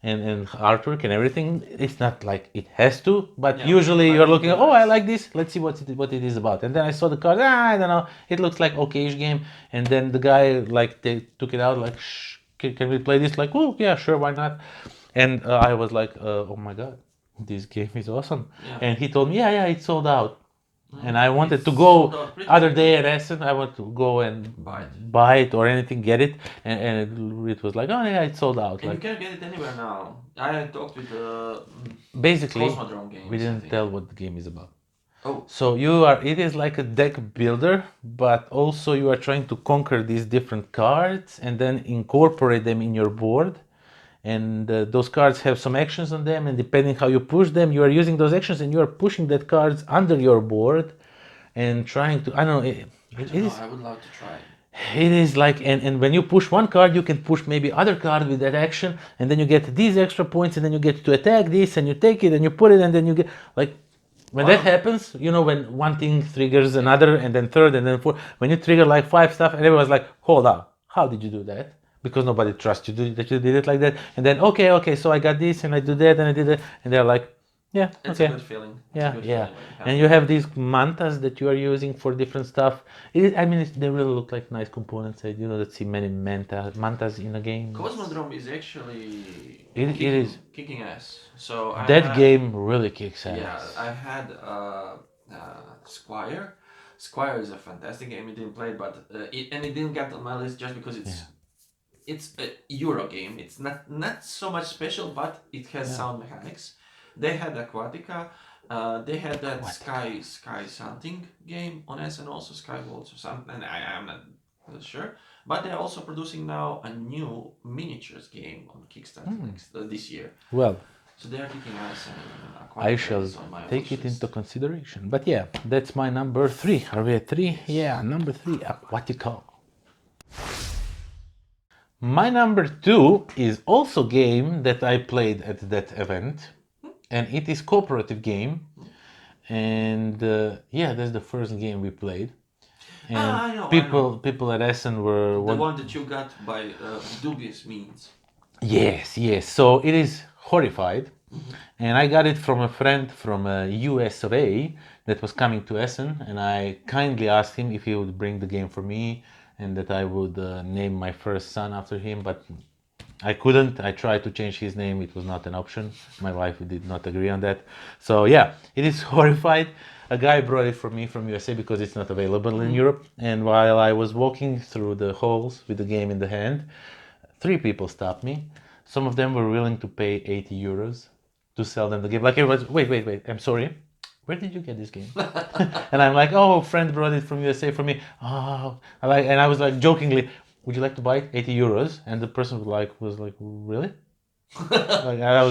and artwork and everything. It's not like it has to, but usually you're looking, I like this, let's see what it is about. And then I saw the card, I don't know, it looks like okay-ish game. And then the guy, like, they took it out, like, can we play this? Like, oh, yeah, sure, why not? And I was like, oh my God, this game is awesome. Yeah. And he told me, yeah, it's sold out. And I wanted to go other day at Essen. I want to go and buy it or anything, get it, and it was like, oh yeah, it's sold out. And you can't get it anywhere now. I talked with basically Cosmodrome Games, we didn't tell what the game is about. Oh, so it is like a deck builder, but also you are trying to conquer these different cards and then incorporate them in your board. And those cards have some actions on them, and depending how you push them, you are using those actions and you are pushing that cards under your board and trying to, I don't know, I would love to try it. It is like, and when you push one card, you can push maybe other card with that action, and then you get these extra points, and then you get to attack this, and you take it, and you put it, and then you get, like, when that happens, when one thing triggers another, and then third, and then fourth, when you trigger like 5 stuff, and everyone's like, hold on, how did you do that? Because nobody trusts you that you did it like that. And then, okay, so I got this, and I do that, and I did that. And they're like, Yeah, It's okay. a good feeling. It's a Yeah, good yeah. feeling when you have And you have these mantas that you are using for different stuff. They really look like nice components. I do not see many mantas in a game. Cosmodrome is actually It is. kicking ass. So I That had, game really kicks yeah, ass. I had Squire. Squire is a fantastic game. I didn't play it, but it didn't get on my list just because Yeah, it's a Euro game. It's not so much special, but it has yeah. sound mechanics. They had Aquatica. They had that Aquatica. Sky something game on S and also Sky Worlds or something. And I am not sure. But they're also producing now a new miniatures game on Kickstarter this year. Well, So they're kicking ass, and I Aquatica shall is on my take wish it into list. consideration. But yeah, that's my number 3. Are we at 3? Yeah, number 3, Aquatica. My number 2 is also game that I played at that event, and it is cooperative game. And yeah, that's the first game we played. And I know. people at Essen were The what? one that you got by dubious means. Yes, yes. So it is Horrified, Mhm. and I got it from a friend from US of A that was coming to Essen, and I kindly asked him if he would bring the game for me, and that I would name my first son after him, but I couldn't. I tried to change his name. It was not an option. My wife did not agree on that. So yeah, it is Horrified. A guy brought it for me from USA because it's not available in Europe. And while I was walking through the halls with the game in the hand, 3 people stopped me. Some of them were willing to pay 80 euros to sell them the game. Like it was, wait. I'm sorry. Where did you get this game? And I'm like, oh, a friend brought it from USA for me. Oh, and I was like jokingly, would you like to buy it? 80 euros. And the person was like, really? Like, I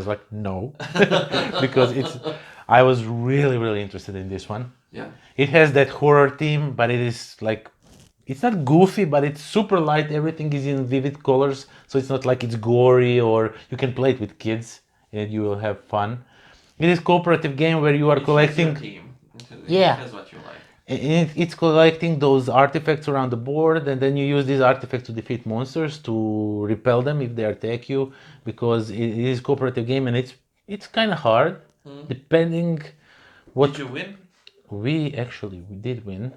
was like, no, because I was really, really interested in this one. Yeah. It has that horror theme, but it is like, it's not goofy, but it's super light. Everything is in vivid colors, so it's not like it's gory, or you can play it with kids and you will have fun. It is cooperative game where you are It has your collecting. team. It Yeah, has what you like. it's collecting those artifacts around the board, and then you use these artifacts to defeat monsters to repel them if they attack you. Because it is cooperative game, and it's kind of hard, depending what. Did you win? We did win.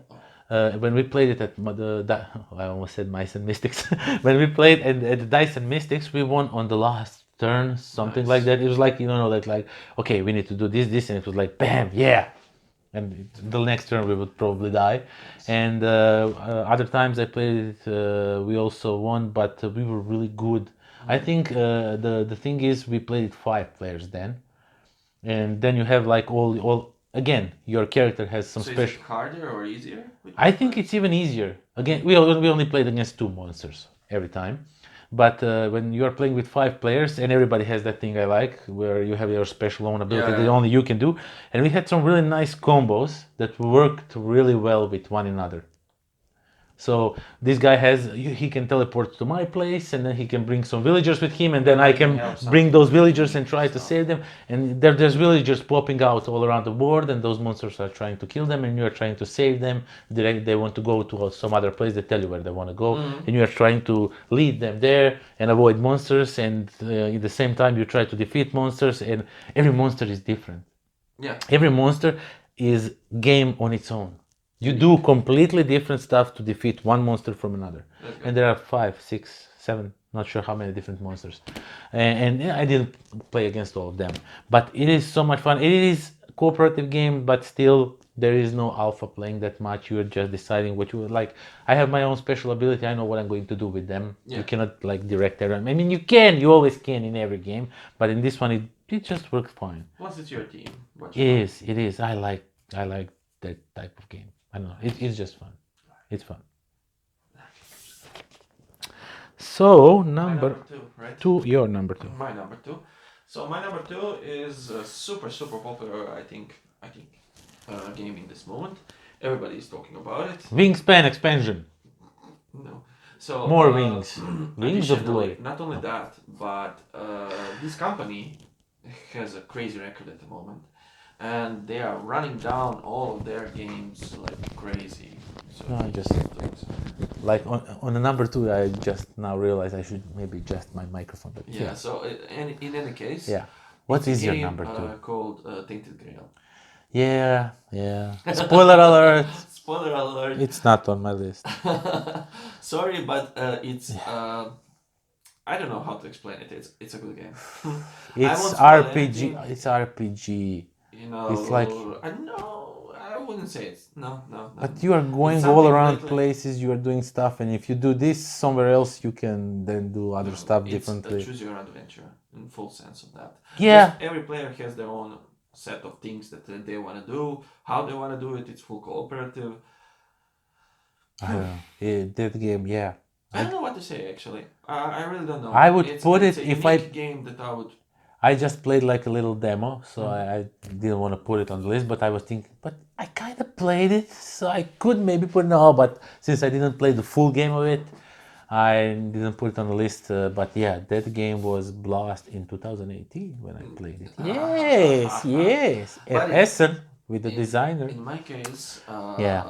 When we played it at I almost said Mice and Mystics. When we played at the Dice and Mystics, we won on the last turn, something like Nice. that. It was like, like okay, we need to do this, and it was like bam, yeah. And the next turn we would probably die. And other times I played it, we also won, but we were really good. I think the thing is we played it 5 players then, and then you have like all again. Your character has some So is it special. harder or easier with I five think players? it's even easier. Again, we only played against 2 monsters every time. But when you are playing with 5 players and everybody has that thing I like, where you have your special own ability that Yeah. only you can do, and we had some really nice combos that worked really well with one another. So this guy he can teleport to my place, and then he can bring some villagers with him, and then I Everybody can help bring something those if you villagers need and try to stuff. save them. And there's villagers popping out all around the board, and those monsters are trying to kill them, and you are trying to save them. They want to go to some other place. They tell you where they want to go, and you are trying to lead them there and avoid monsters. And at the same time, you try to defeat monsters, and every monster is different. Yeah. Every monster is game on its own. You do completely different stuff to defeat one monster from another. That's good. And there are 5, 6, 7, not sure how many different monsters. And yeah, I didn't play against all of them. But it is so much fun. It is a cooperative game, but still there is no alpha playing that much. You're just deciding what you would like. I have my own special ability. I know what I'm going to do with them. Yeah. You cannot like direct everyone. I mean, you always can in every game, but in this one it just works fine. Plus, it's your team. What It you like. is. It is. I like that type of game. I don't know. It's just fun. It's fun. So My number number 2, right? 2, your number 2. My number 2. So my number 2 is super popular. I think game in this moment. Everybody is talking about it. Wingspan expansion. No. So More wings. Wings of additionally, glory. not only that, but this company has a crazy record at the moment, and they are running down all of their games like crazy. So No, I just like on the number 2. I just now realize I should maybe adjust my microphone. But yeah. So in any case, Yeah. What It's a is your game, number 2? called Tainted Grail. Yeah, yeah. Spoiler alert. Spoiler alert. It's not on my list. Sorry, but it's I don't know how to explain it. It's a good game. I It's won't spoil RPG. anything. It's RPG. You It's like, know, I know. I wouldn't say it. No, no, no. but you are It's going all something around that, like, places. You are doing stuff, and if you do this somewhere else, you can then do other no, stuff it's a differently. choose your adventure in full sense of that. Yeah. Because every player has their own set of things that they want to do, how they want to do it. It's full cooperative. I don't know. That game, yeah. I don't know what to say actually. I really don't know. I would It's put it's it a if unique game that I would. I just played like a little demo, so I didn't want to put it on the list. But I was thinking, but I kind of played it, so I could maybe put it on. But since I didn't play the full game of it, I didn't put it on the list. But yeah, that game was blast in 2018 when I played it. Yes, yes, But at Essen with the designer. In my case, Yeah.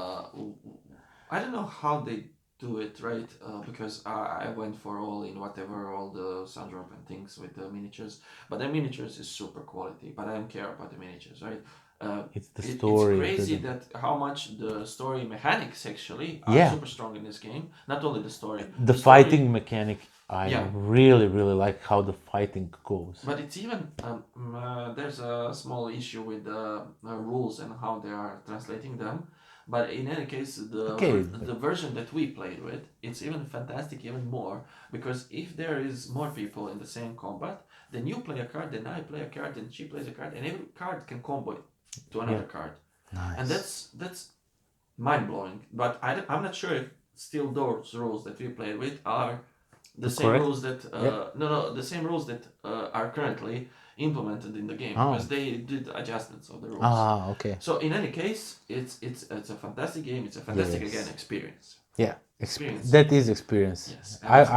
I don't know how they do it, right? Because I went for all in whatever, all the Sundrop and things with the miniatures. But the miniatures is super quality, but I don't care about the miniatures, right? It's the story. It's crazy that how much the story mechanics actually are Yeah. super strong in this game. Not only the story. The story- fighting mechanic, I Yeah. really, really like how the fighting goes. But it's even there's a small issue with the rules and how they are translating them. But in any case, the version that we played with, it's even fantastic, even more, because if there is more people in the same combat, then you play a card, then I play a card, then she plays a card, and every card can combo it to another card. Nice. And that's mind blowing. But I'm not sure if still those rules that we played with are the same correct? rules that the same rules that are currently implemented in the game, because they did adjustments of the rules. Ah, okay. So in any case, it's a fantastic game. It's a fantastic Yes. again experience. Yeah, Experience. that is experience. Yes,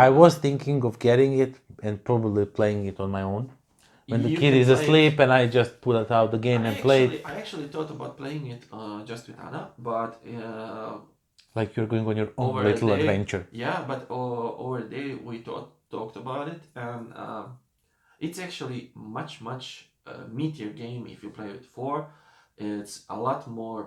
I was thinking of getting it and probably playing it on my own when the You kid can is play it- asleep, and I just pull it out the game and play it. I actually thought about playing it just with Anna, but Like you're going on your own over a little day- adventure. Yeah, but over a day we talked about it, and it's actually much meatier game if you play with 4. It's a lot more.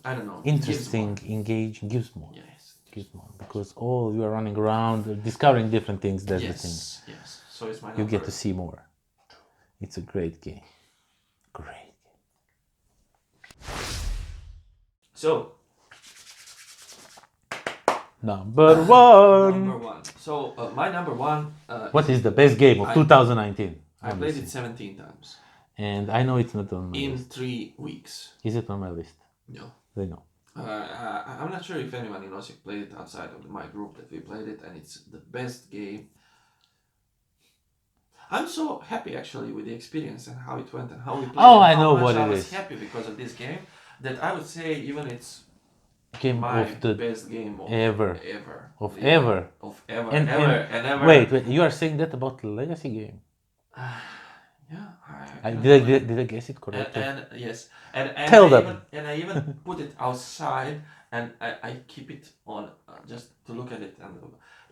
I don't know. it gives Interesting, more. engaging, gives more. Yes. Gives more because you are running around discovering different things. That's the thing. Yes. So it's my. You get to see more. It's a great game. Great. So Number one. number 1. So my number 1. What is the best game of 2019? I played it 17 times And I know it's not on my in list. 3 weeks. Is it on my list? No. They know. I'm not sure if anyone in Osijek played it outside of my group that we played it, and it's the best game. I'm so happy actually with the experience and how it went and how we played. Oh, and I how know much what I it was is. happy because of this game that I would say even it's Game my of the best game of ever. ever. Of Yeah, ever. Of ever. And- ever and- and ever. Wait, you are saying that about the Legacy game? Yeah. Did I guess it correctly? And yes, and Tell I them. even put it outside, and I keep it on just to look at it, and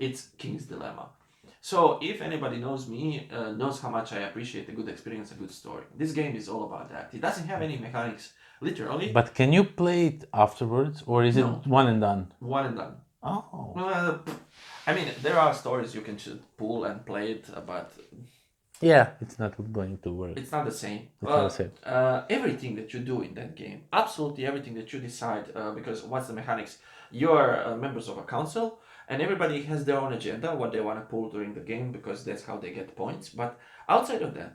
it's King's Dilemma. So if anybody knows me, knows how much I appreciate a good experience, a good story. This game is all about that. It doesn't have any mechanics, literally. But can you play it afterwards, or is No. it one and done? One and done. Oh. I mean, there are stories you can pull and play it, but Yeah, it's not going to work. it's not the same. It's not the same. Everything that you do in that game, absolutely everything that you decide, because what's the mechanics? You're members of a council, and everybody has their own agenda, what they want to pull during the game, because that's how they get points. But outside of that,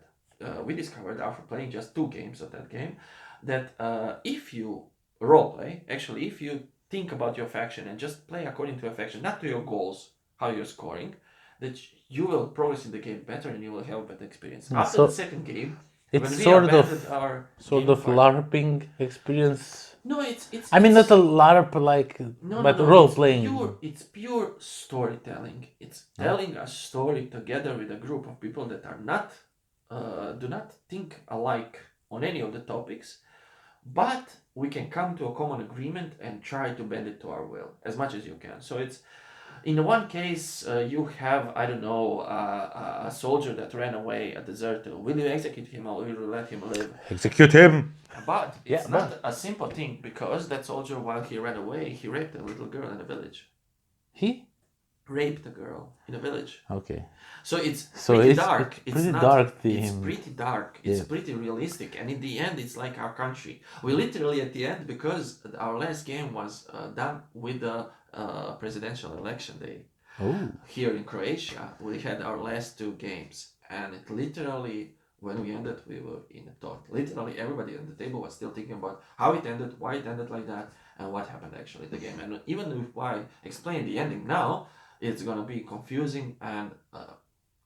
we discovered after playing just 2 games of that game, that if you roleplay, actually, if you think about your faction and just play according to your faction, not to your goals, how you're scoring, that you will progress in the game better and you will have a better experience. After so the second game, It's when we sort abandoned of our sort game of part- LARPing experience. No, it's. I mean, it's- not a LARP like, but role playing. It's pure storytelling. It's telling a story together with a group of people that are not, do not think alike on any of the topics, but we can come to a common agreement and try to bend it to our will as much as you can. So it's In one case, you have, I don't know, a soldier that ran away, a deserter. Will you execute him or will you let him live? Execute him. But Yeah, it's but not a simple thing because that soldier, while he ran away, he raped a little girl in a village. he. Raped a girl in a village. Okay. So it's So pretty it's dark. It's pretty not. dark It's theme. pretty dark. It's Yeah. pretty realistic, and in the end, it's like our country. We literally at the end, because our last game was done with the presidential election day. Oh. Here in Croatia, we had our last two games, and it literally, when we ended, we were in a thought. Literally, everybody on the table was still thinking about how it ended, why it ended like that, and what happened actually in the game. And even if I explain the ending now, it's gonna be confusing, and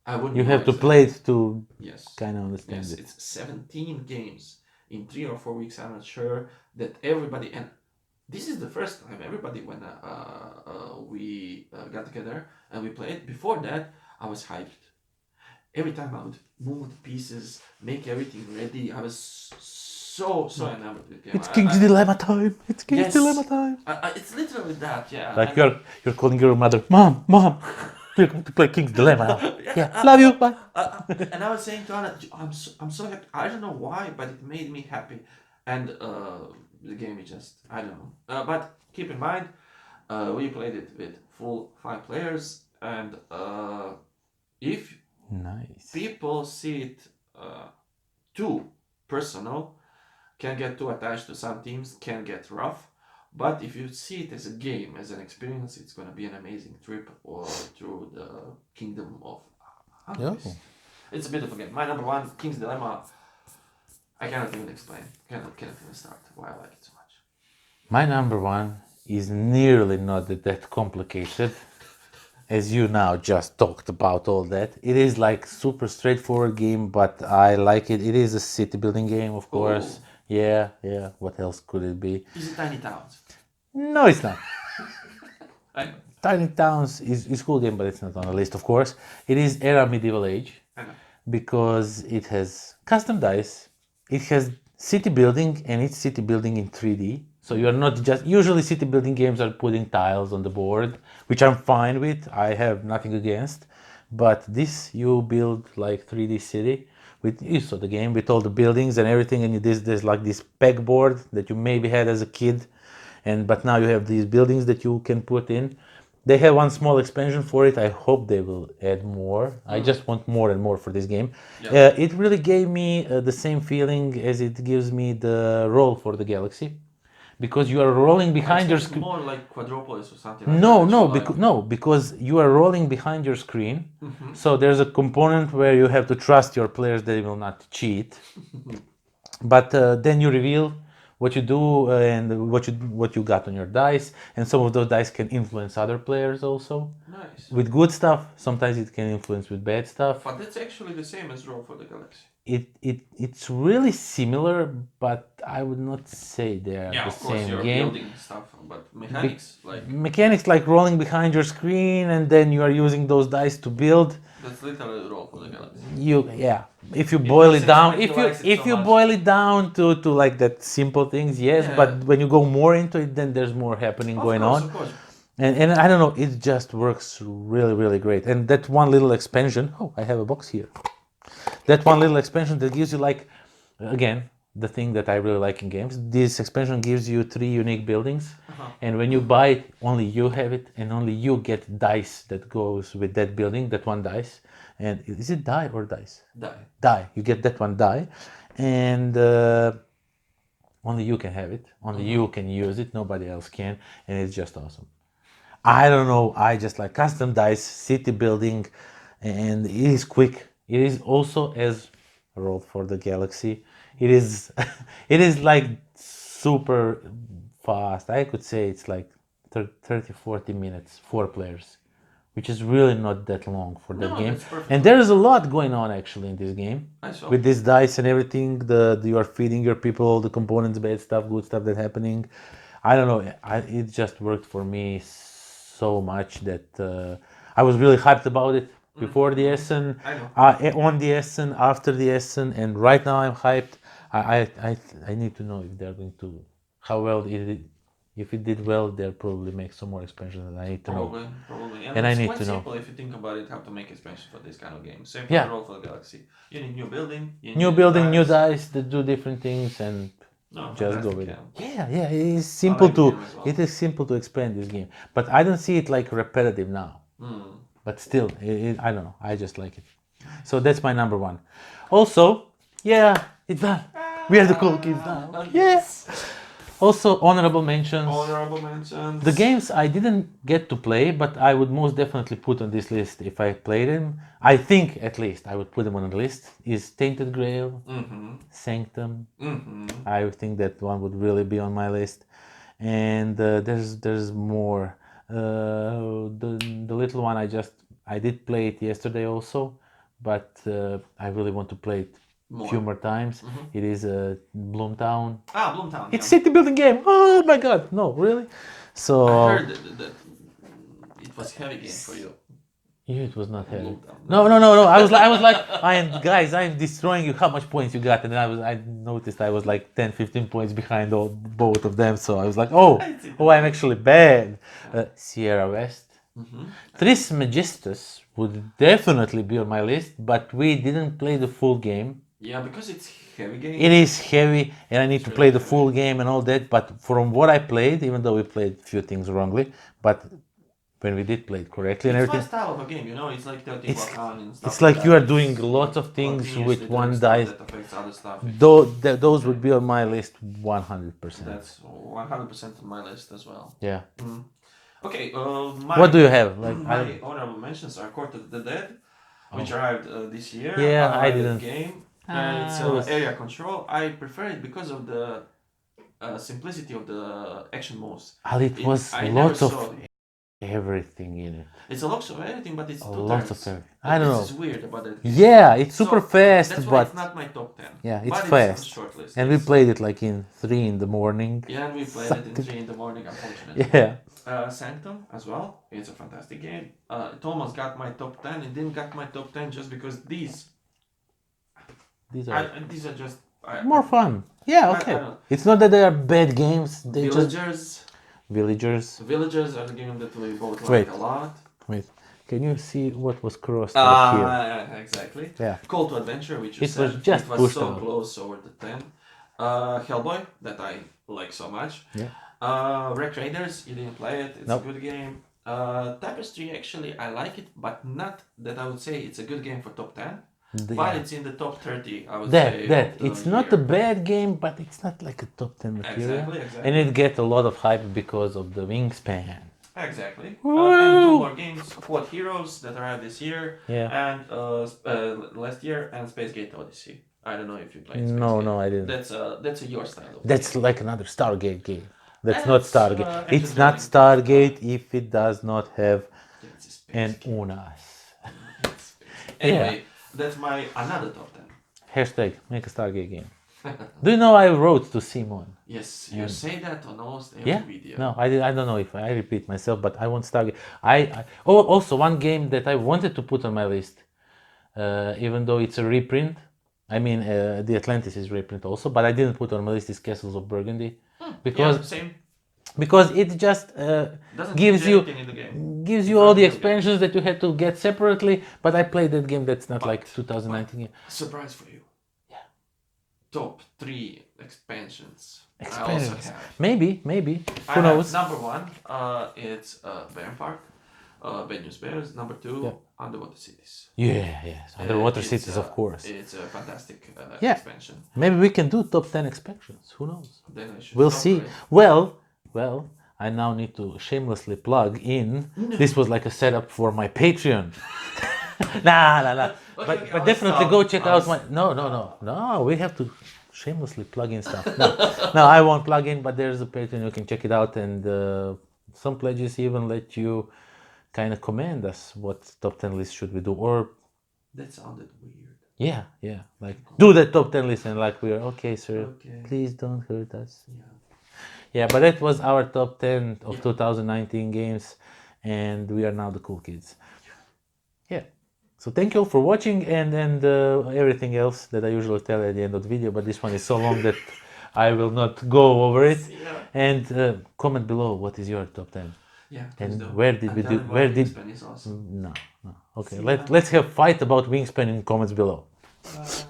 I wouldn't. You have to advise it. play it to Yes. kind of understand Yes, it. it's 17 games in 3 or 4 weeks. I'm not sure that everybody, and this is the first time everybody when we got together and we played. Before that, I was hyped. Every time I would move the pieces, make everything ready. I was so enamored with the game. It's King's Dilemma time. It's King's Yes. Dilemma time. It's literally that, yeah. Like And- you're calling your mother, Mom, we're going to play King's Dilemma now. Yeah, love you. Bye. and I was saying to Anna, I'm so happy. I don't know why, but it made me happy. And the game is just, I don't know. But keep in mind, we played it with full 5 players, and if Nice. people see it too personal, can get too attached to some teams, can get rough. But if you see it as a game, as an experience, it's going to be an amazing trip or through the kingdom of Atlantis. Oh. It's a beautiful game. My number one, King's Dilemma. I cannot even explain. Cannot even start why I like it so much. My number one is nearly not that complicated, as you now just talked about all that. It is like super straightforward game, but I like it. It is a city building game, of course. Oh. Yeah. What else could it be? Is it Tiny Towns? No, it's not. I know. Tiny Towns is cool game, but it's not on the list, of course. It is era medieval age I know. because it has custom dice. It has city building, and it's city building in 3D. So you are not just, usually city building games are putting tiles on the board, which I'm fine with. I have nothing against. But this, you build like 3D city with, you saw the game with all the buildings and everything, and there's like this pegboard that you maybe had as a kid, but now you have these buildings that you can put in. They have one small expansion for it. I hope they will add more. I just want more and more for this game. Yeah. It really gave me the same feeling as it gives me the roll for the Galaxy, because you are rolling behind your It's screen. more like Quadropolis or something like No, that. no, Like, because you are rolling behind your screen. So there's a component where you have to trust your players they will not cheat. But then you reveal what you do and what you got on your dice, and some of those dice can influence other players also nice. with good stuff. Sometimes it can influence with bad stuff. But that's actually the same as Roll for the Galaxy. It's really similar, but I would not say they are Yeah, the of course same you're game. building stuff, but mechanics, like, Mechanics like rolling behind your screen and then you are using those dice to build. that's literally Roll for the Galaxy. If you boil it down, why he if you likes it if so you much. boil it down to like that simple things, yes. Yeah. But when you go more into it, then there's more happening going on. Of course. And I don't know, it just works really great. And that one little expansion, oh, I have a box here. That one little expansion that gives you like, again, the thing that I really like in games. This expansion gives you 3 unique buildings, and when you buy it, only you have it, and only you get dice that goes with that building, that one dice. And is it die or dice? Die. Die. You get that one die, and only you can have it. Only you can use it. Nobody else can, and it's just awesome. I don't know. I just like custom dice, city building, and it is quick. It is also as Roll for the Galaxy. It is, it is like super fast. I could say it's like 30, 40 minutes, 4 players, which is really not that long for that No, game. that's perfect. And there is a lot going on actually in this game. I saw. With this dice and everything, you are feeding your people the components, bad stuff, good stuff that's happening. I don't know. It just worked for me so much that I was really hyped about it before the Essen, I know. on the Essen, after the Essen, and right now I'm hyped. I need to know if they're going to how well If it did well, they'll probably make some more expansions, and I need to know. Probably. And I it's need quite to know. simple if you think about it, how to make expansion for this kind of game. Same for Yeah. the Roll for the Galaxy. You need new building, you New need building, new dice. dice that do different things, and just go fantastic with it. game. Yeah, it is simple like the to. game as well. It is simple to expand this game, but I don't see it like repetitive now. But still, I don't know. I just like it. So that's my number one. Also, yeah, it's done. We are the cool kids now. Yes. Also, honorable mentions. Honorable mentions. The games I didn't get to play, but I would most definitely put on this list if I played them. I think at least I would put them on the list. Is Tainted Grail, Sanctum. I think that one would really be on my list. And there's more. The little one I did play it yesterday also, but I really want to play it few more times. It is Bloomtown. Bloomtown. It's city building game. Oh my god, no, really? So I heard that it was heavy game for you. Yeah, it was not heavy. Bloomtown. No. I was like, I'm destroying you. How much points you got? And I noticed I was like 10, 15 points behind both of them. So I was like, oh, I'm actually bad. Sierra West. Trismegistus would definitely be on my list, but we didn't play the full game. Yeah, because it's heavy game. It is heavy, and I need to play the full game and all that. But from what I played, even though we played a few things wrongly, but when we did play it correctly and everything, it's my style of a game. It's like Teotihuacan and stuff. it's like you are doing lots of things with one dice. That affects other stuff. Those would be on my list 100%. That's 100% on my list as well. Yeah. Okay. What do you have? My honorable mentions are Court of the Dead, which arrived this year. Yeah, I didn't. Game. And it's area control. I prefer it because of the simplicity of the action moves. It was lots of everything in it. It's a lot of everything, but it's lots of everything. I don't know. This is weird about it. Yeah, it's super fast, that's why but it's not my top 10. Yeah, it's but fast. It's on short list. And we played it like in 3 in the morning. Yeah, and we played it in 3 in the morning, unfortunately. Yeah. Sanctum as well. It's a fantastic game. It almost got my top 10. It didn't get my top 10 just because these are just more fun. Yeah, okay. It's not that they are bad games. They Villagers. Villagers are the game that we both like a lot. Wait, can you see what was crossed here? Exactly. Yeah. Call to Adventure, which you it said was just it was so close over the 10. Hellboy, that I like so much. Yeah. Wreck Raiders, you didn't play it. It's a good game. Tapestry, actually, I like it, but not that I would say it's a good game for top 10. But it's in the top 30, I would say. It's not a bad game, but it's not like a top 10 material. Exactly. And it gets a lot of hype because of the wingspan. Exactly. And 2 more games, Quad Heroes that arrived this year, and last year, and Spacegate Odyssey. I don't know if you played Spacegate. No, I didn't. That's your style. That's like another Stargate game. That's not Stargate. It's not Stargate if it does not have an UNAS. Anyway, that's my another top 10. Hashtag make a Stargate game. Do you know I wrote to Simon? Yes, you say that on almost every video. No, I don't know if I repeat myself, but I want Stargate. Also one game that I wanted to put on my list, even though it's a reprint. I mean, the Atlantis is reprint also, but I didn't put on my list is Castles of Burgundy because it just gives you all the expansions that you had to get separately. But I played that game. That's not like 2019 game. Surprise for you. Yeah. Top 3 expansions. I also have. Maybe. Who knows? Number 1, it's Bear Park. Bad News Bears. Number 2, Underwater Cities. Yes. Underwater Cities, of course. It's a fantastic expansion. Maybe we can do top 10 expansions. Who knows? Then we'll see. Well, I now need to shamelessly plug in. This was like a setup for my Patreon. Nah. Okay, but definitely go check out my. No. We have to shamelessly plug in stuff. No, I won't plug in. But there's a Patreon. You can check it out, and some pledges even let you kind of command us what top 10 list should we do, or that sounded weird. Yeah, like do the top 10 list, and like we are okay, sir. Please don't hurt us. Yeah, but that was our top 10 of 2019 games, and we are now the cool kids. Yeah. So thank you all for watching, and everything else that I usually tell at the end of the video, but this one is so long that I will not go over it. Yeah. And comment below what is your top 10. Yeah, please And do. where did And we tell do? him Where why did? Wingspan is awesome. No, no. Okay, See ya. let's have fight about Wingspan in comments below. Bye.